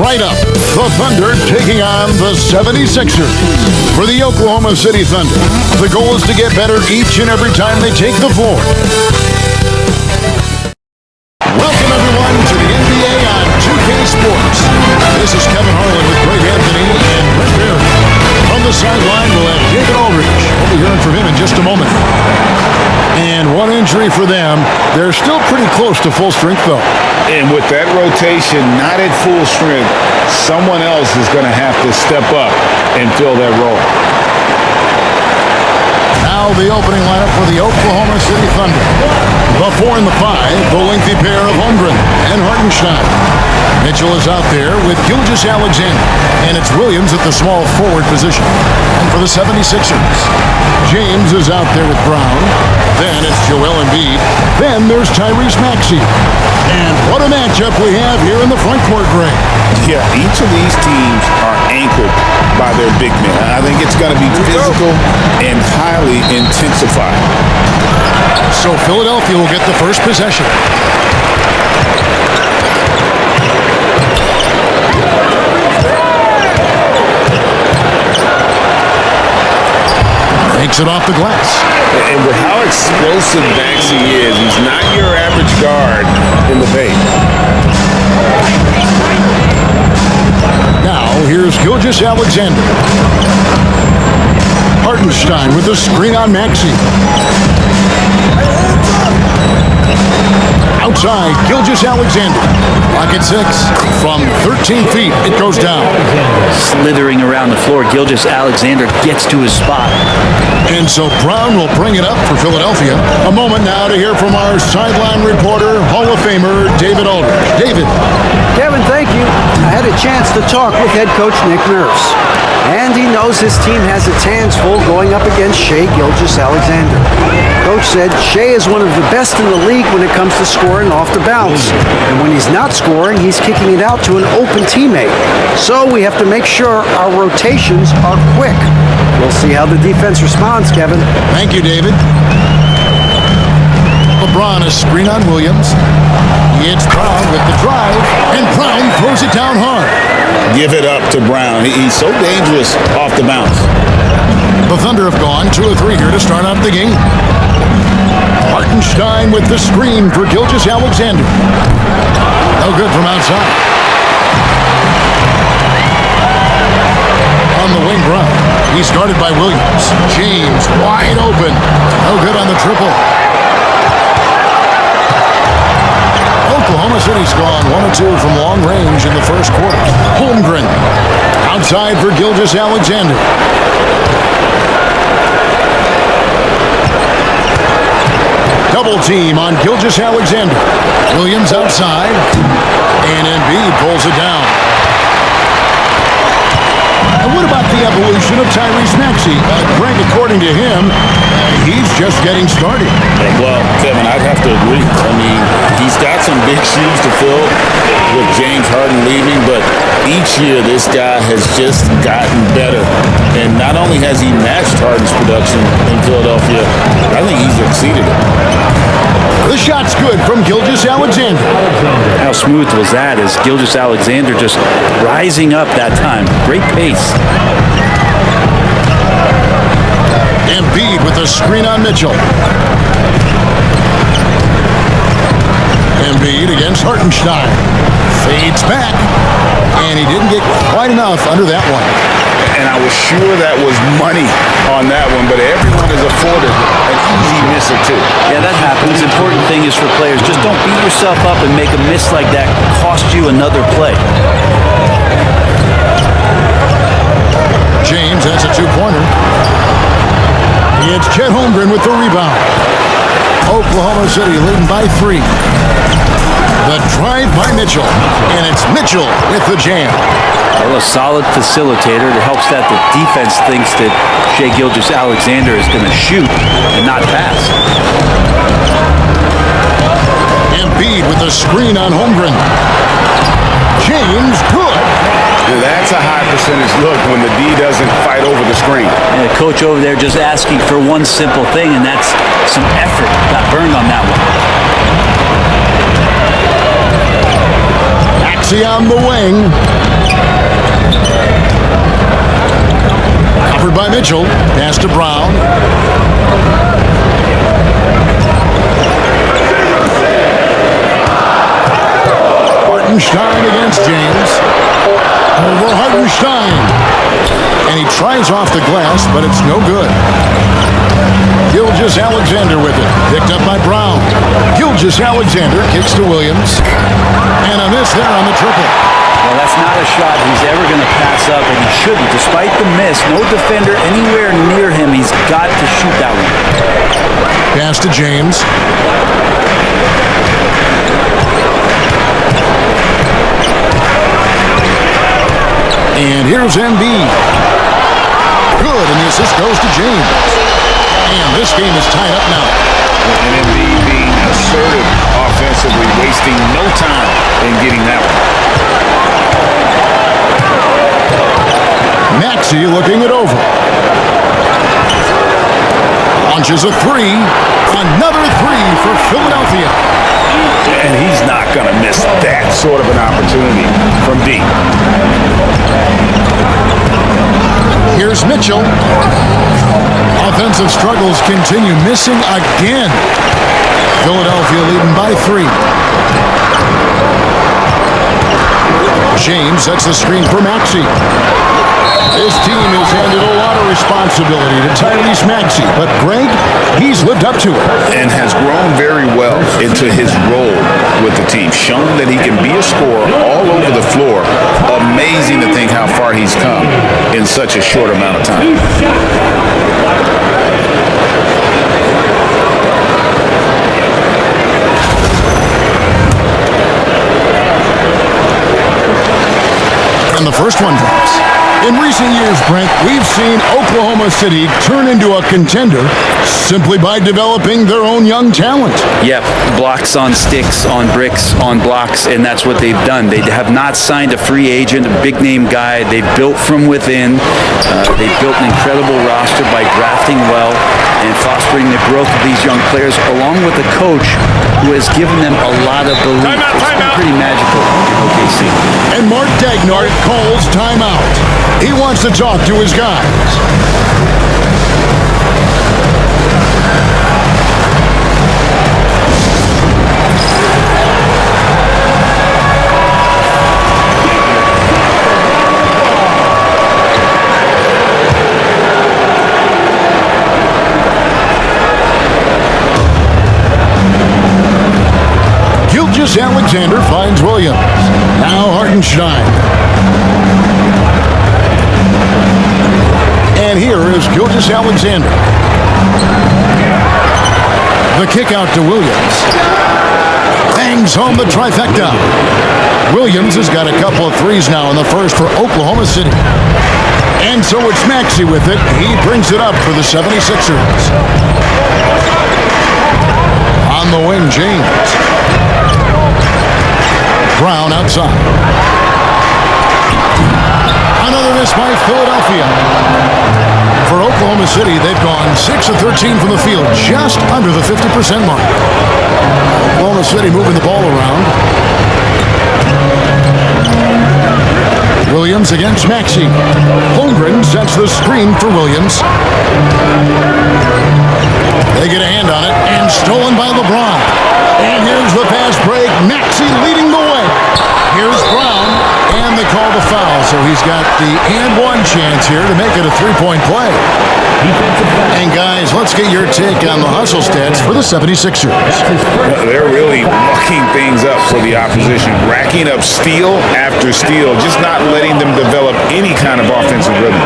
right up, the Thunder taking on the 76ers. For the Oklahoma City Thunder, the goal is to get better each and every time they take the floor. Welcome, everyone, to the NBA on 2K Sports. This is Kevin Harlan with Greg Anthony and Brett Barry. On the sideline, we'll have David Aldridge. We'll be hearing from him in just a moment. And one injury for them. They're still pretty close to full strength, though. And with that rotation not at full strength, someone else is going to have to step up and fill that role. Now the opening lineup for the Oklahoma City Thunder. The 4 and the 5, the lengthy pair of Holmgren and Hartenstein. Mitchell is out there with Gilgeous-Alexander, and it's Williams at the small forward position. And for the 76ers, James is out there with Brown. Then it's Joel Embiid. Then there's Tyrese Maxey. And what a matchup we have here in the front court, Greg. Yeah, each of these teams are anchored by their big men. I think it's going to be physical and highly intensified. So Philadelphia will get the first possession. Takes it off the glass. And with how explosive Maxey is, he's not your average guard in the paint. Now, here's Gilgeous-Alexander. Hartenstein with the screen on Maxey. Outside, Gilgeous-Alexander. Lock at 6. From 13 feet, it goes down. Slithering around the floor, Gilgeous-Alexander gets to his spot. And so Brown will bring it up for Philadelphia. A moment now to hear from our sideline reporter, Hall of Famer David Aldridge. David. Kevin, thank you. I had a chance to talk with head coach Nick Nurse. And he knows his team has its hands full going up against Shai Gilgeous-Alexander. Coach said Shai is one of the best in the league when it comes to scoring off the bounce. And when he's not scoring, he's kicking it out to an open teammate. So we have to make sure our rotations are quick. We'll see how the defense responds, Kevin. Thank you, David. LeBron, a screen on Williams. It's Brown with the drive, and Brown throws it down hard. Give it up to Brown. He's so dangerous off the bounce. The Thunder have gone 2 of 3 here to start out the game. Hartenstein with the screen for Gilgeous-Alexander. No good from outside. On the wing, Brown. He's guarded by Williams. James wide open. No good on the triple. Oklahoma City's gone 1 of 2 from long range in the first quarter. Holmgren outside for Gilgeous-Alexander. Double team on Gilgeous-Alexander. Williams outside, and Embiid pulls it down. And what about the evolution of Tyrese Maxey? Greg, according to him, he's just getting started. Well, Kevin, I'd have to agree. I mean, he's got some big shoes to fill with James Harden leaving, but each year this guy has just gotten better. And not only has he matched Harden's production in Philadelphia, I think he's exceeded it. The shot's good from Gilgeous-Alexander. How smooth was that as Gilgeous-Alexander just rising up that time. Great pace. Embiid with the screen on Mitchell. Embiid against Hartenstein. Fades back. And he didn't get quite enough under that one. And I was sure that was money on that one, but everyone is afforded an easy miss or two. Yeah, that happens. Important thing is for players, just don't beat yourself up and make a miss like that cost you another play. James has a 2-pointer. It's Chet Holmgren with the rebound. Oklahoma City leading by 3. The drive by Mitchell, and it's Mitchell with the jam. Well, a solid facilitator that helps that the defense thinks that Shai Gilgeous-Alexander is going to shoot and not pass. Embiid with the screen on Holmgren. James, good. Now that's a high percentage look when the D doesn't fight over the screen. And the coach over there just asking for one simple thing, and that's some effort. Got burned on that one. Maxey on the wing. Covered by Mitchell. Pass to Brown. Hartenstein against James. Over Hartenstein. And he tries off the glass, but it's no good. Gilgeous-Alexander with it. Picked up by Brown. Gilgeous-Alexander kicks to Williams. And a miss there on the triple. Well, that's not a shot he's ever going to pass up, and he shouldn't. Despite the miss, no defender anywhere near him. He's got to shoot that one. Pass to James. And here's Embiid. Good, and the assist goes to James. And this game is tied up now. And Embiid being assertive offensively, wasting no time in getting that one. Maxey looking it over. Launches a three. Another three for Philadelphia. And he's not going to miss that sort of an opportunity from deep. Here's Mitchell. Offensive struggles continue. Missing again. Philadelphia leading by 3. James sets the screen for Maxey. This team has handed a lot of responsibility to Tyrese Maxey, but Greg, he's lived up to it. And has grown very well into his role with the team. Shown that he can be a scorer all over the floor. Amazing to think how far he's come in such a short amount of time. And the first one drops. In recent years, Brent, we've seen Oklahoma City turn into a contender simply by developing their own young talent. Yep, blocks on sticks, on bricks, on blocks, and that's what they've done. They have not signed a free agent, a big-name guy. They've built from within. They've built an incredible roster by drafting well and fostering the growth of these young players, along with a coach who has given them a lot of belief. It's been pretty magical in OKC. And Mark Dagnall calls timeout. He wants to talk to his guys. Gilgeous-Alexander finds Williams. Now Hartenstein. And here is Gilgeous-Alexander. The kick out to Williams. Bangs home the trifecta. Williams has got a couple of threes now in the first for Oklahoma City. And so it's Maxey with it. He brings it up for the 76ers. On the wing, James. Brown outside. Another miss by Philadelphia. For Oklahoma City, they've gone 6 of 13 from the field, just under the 50% mark. Oklahoma City moving the ball around. Williams against Maxey. Holmgren sets the screen for Williams. They get a hand on it, and stolen by LeBron. And here's the fast break. Maxey leading the way. Here's Brown, and they call the foul. So he's got the and one chance here to make it a three-point play. And guys, let's get your take on the hustle stats for the 76ers. They're really mucking things up for the opposition, racking up steal after steal, just not letting them develop any kind of offensive rhythm.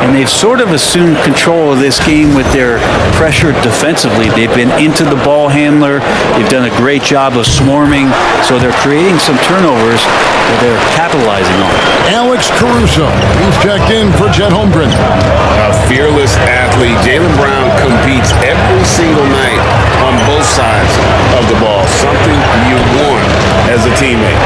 And they've sort of assumed control of this game with their pressure defensively. They've been into the ball handler. They've done a great job of swarming, so they're creating some turnovers that they're capitalizing on. Alex Caruso, he's checked in for Chet Holmgren. A fearless athlete. Jaylen Brown competes every single night on both sides of the ball. Something you want as a teammate.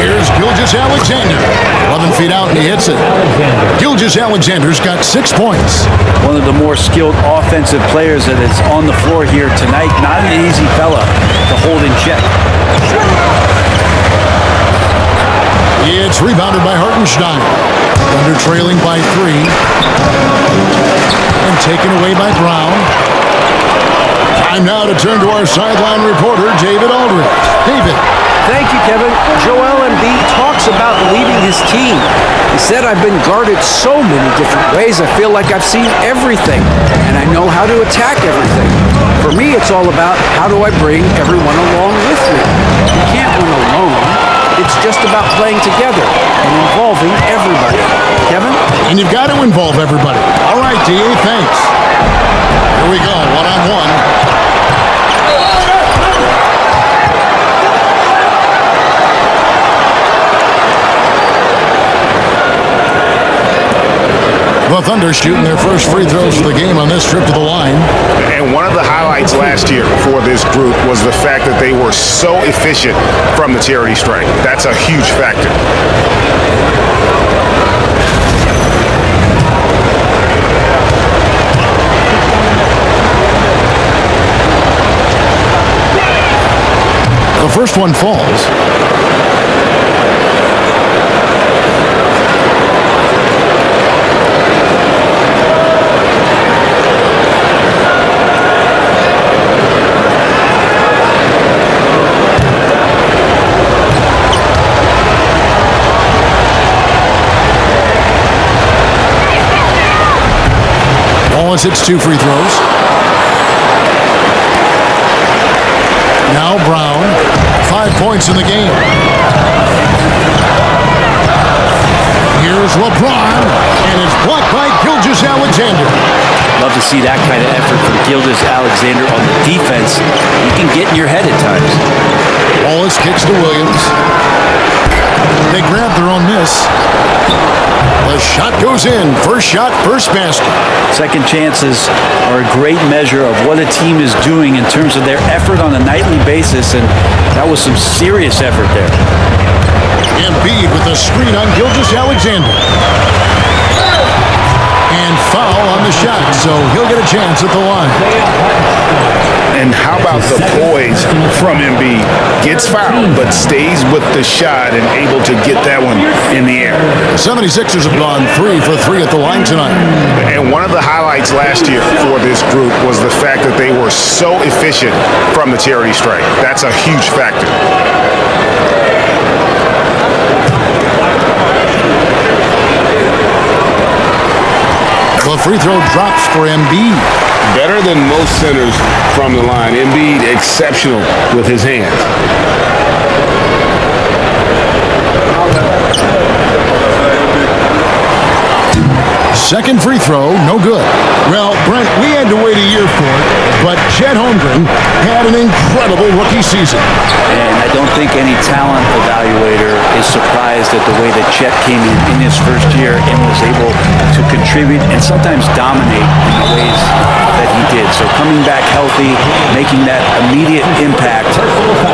Here's Gilgeous-Alexander. 11 feet out, and he hits it. Gilgeous-Alexander's got 6 points. One of the more skilled offensive players that is on the floor here tonight. Not an easy fella to hold in check. It's rebounded by Hartenstein. Thunder trailing by 3. And taken away by Brown. Time now to turn to our sideline reporter, David Aldridge. David. Thank you, Kevin. Joel Embiid talks about leading his team. He said, "I've been guarded so many different ways. I feel like I've seen everything, and I know how to attack everything. For me, it's all about how do I bring everyone along with me. You can't win alone. It's just about playing together and involving everybody." Kevin? And you've got to involve everybody. All right, D.A., thanks. Here we go, one-on-one. The Thunder shooting their first free throws of the game on this trip to the line. And one of the highlights last year for this group was the fact that they were so efficient from the charity stripe. That's a huge factor. The first one falls. Wallace hits 2 free throws. Now Brown, 5 points in the game. Here's LeBron, and it's blocked by Gilgeous-Alexander. Love to see that kind of effort from Gilgeous-Alexander on the defense. You can get in your head at times. Wallace kicks to Williams. They grab their own miss. The shot goes in. First shot, first basket. Second chances are a great measure of what a team is doing in terms of their effort on a nightly basis, and that was some serious effort there. Embiid with the screen on Gilgeous-Alexander. And foul on the shot, so he'll get a chance at the line. And how about the poise from Embiid? Gets fouled, but stays with the shot and able to get that one in the air. The 76ers have gone 3 for 3 at the line tonight. And one of the highlights last year for this group was the fact that they were so efficient from the charity stripe. That's a huge factor. The free throw drops for Embiid. Better than most centers from the line. Embiid exceptional with his hands. Second free throw, no good. Well, Brent, we had to wait a year for it, but Chet Holmgren had an incredible rookie season. And I don't think any talent evaluator is surprised at the way that Chet came in his first year and was able to contribute and sometimes dominate in the ways that he did. So coming back healthy, making that immediate impact,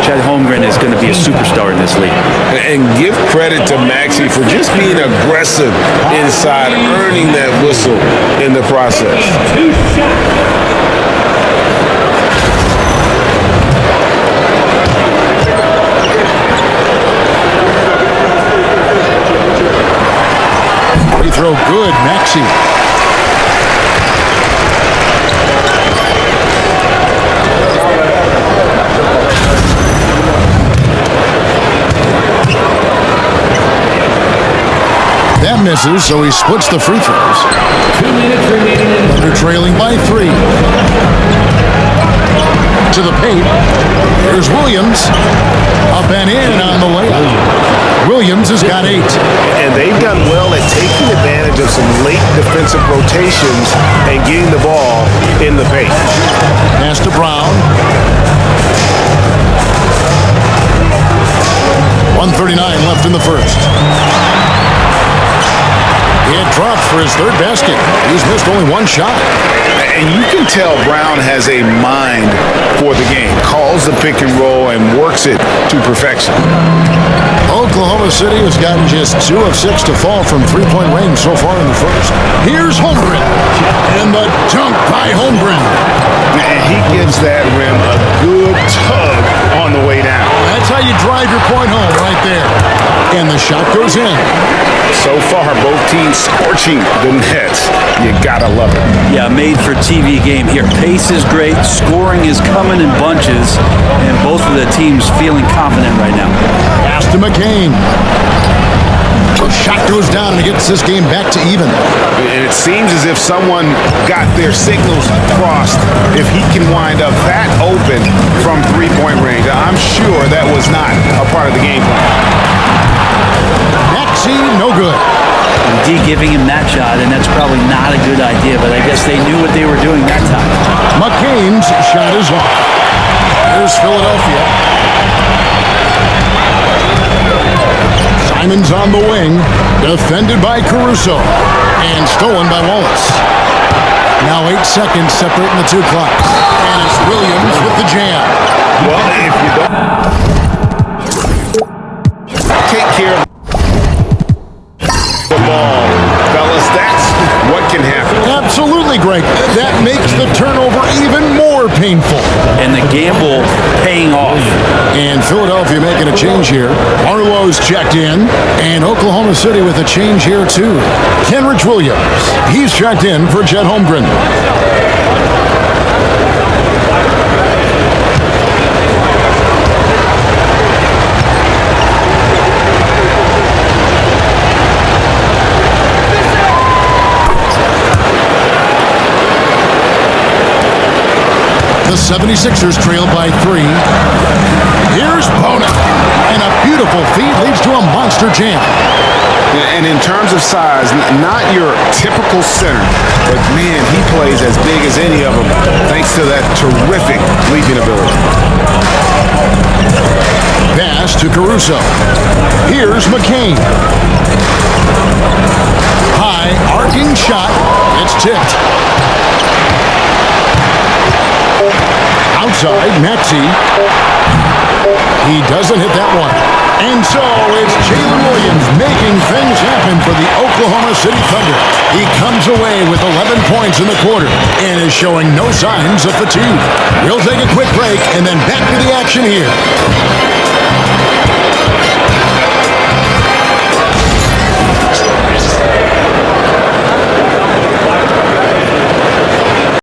Chet Holmgren is going to be a superstar in this league. And give credit to Maxey for just being aggressive inside, earning that whistle in the process. Free throw good, Maxey. That misses, so he splits the free throws. 2 minutes remaining in the They're trailing by 3. To the paint. Here's Williams. Up and in on the layup. Williams has got 8. And they've done well at taking advantage of some late defensive rotations and getting the ball in the paint. Pass to Brown. 1:39 left in the first. It drops for his third basket. He's missed only 1 shot. And you can tell Brown has a mind for the game. Calls the pick and roll and works it to perfection. Oklahoma City has gotten just 2 of 6 to fall from three-point range so far in the first. Here's Holmgren. And the dunk by Holmgren. And he gives that rim a good tug on the way down. That's how you drive your point home right there. And the the shot goes in. So far, both teams scorching the nets. You gotta love it. Yeah, made for TV game here. Pace is great, scoring is coming in bunches, and both of the teams feeling confident right now. Pass to McCain. Shot goes down and it gets this game back to even. And it seems as if someone got their signals crossed. If he can wind up that open from three-point range, I'm sure that was not a part of the game plan. Maxey, no good. D giving him that shot, and that's probably not a good idea, but I guess they knew what they were doing that time. McCain's shot is off. Here's Philadelphia. Simon's on the wing, defended by Caruso, and stolen by Wallace. Now 8 seconds separating the two clocks. And it's Williams with the jam. Well, if you don't take care of the ball, fellas, that's what can happen. Absolutely, Greg. That makes the turnover even more painful. And the gamble paying off. And Philadelphia making a change here. Arlo's checked in. And Oklahoma City with a change here, too. Kenrich Williams. He's checked in for Chet Holmgren. The 76ers trail by 3. Here's Bona. And a beautiful feed leads to a monster jam. And in terms of size, not your typical center, but man, he plays as big as any of them thanks to that terrific leaping ability. Pass to Caruso. Here's McCain. High arcing shot. It's tipped. Outside, Maxey. He doesn't hit that one. And so it's Jalen Williams making things happen for the Oklahoma City Thunder. He comes away with 11 points in the quarter and is showing no signs of fatigue. We'll take a quick break and then back to the action here.